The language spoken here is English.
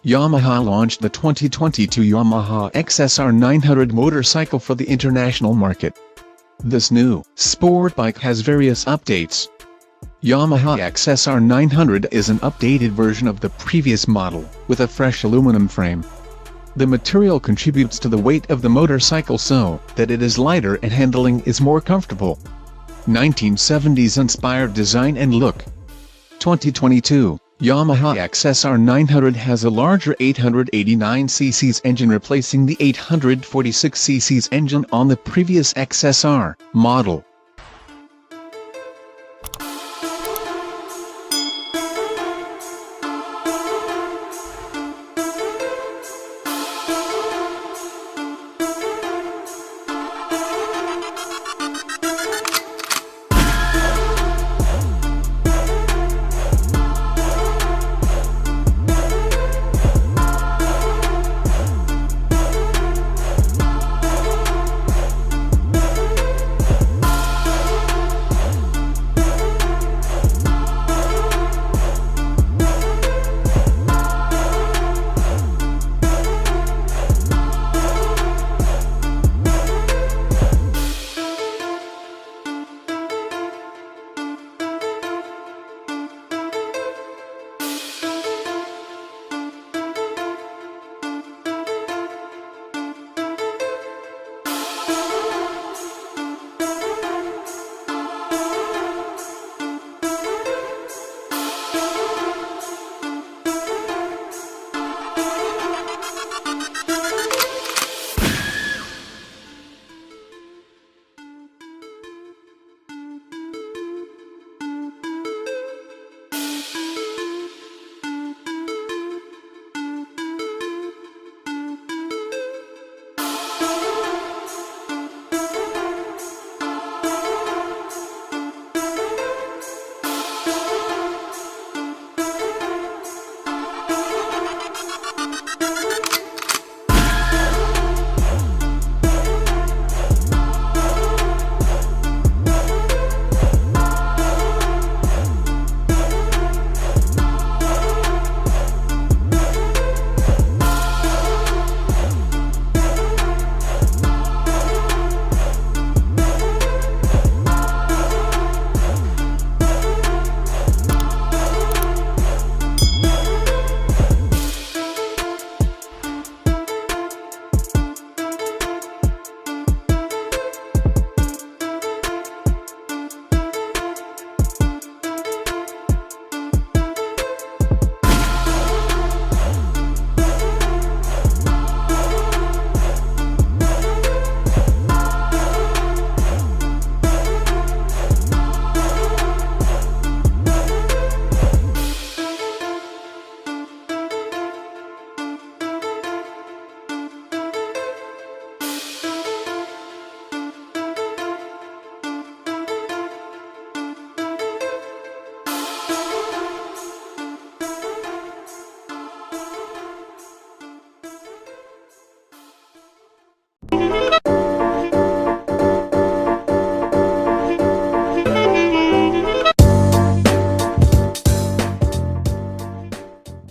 Yamaha launched the 2022 Yamaha XSR900 motorcycle for the international market. This new sport bike has various updates. Yamaha XSR900 is an updated version of the previous model, with a fresh aluminum frame. The material contributes to the weight of the motorcycle so that it is lighter and handling is more comfortable. 1970s inspired design and look. 2022 Yamaha XSR900 has a larger 889cc engine replacing the 846cc engine on the previous XSR model.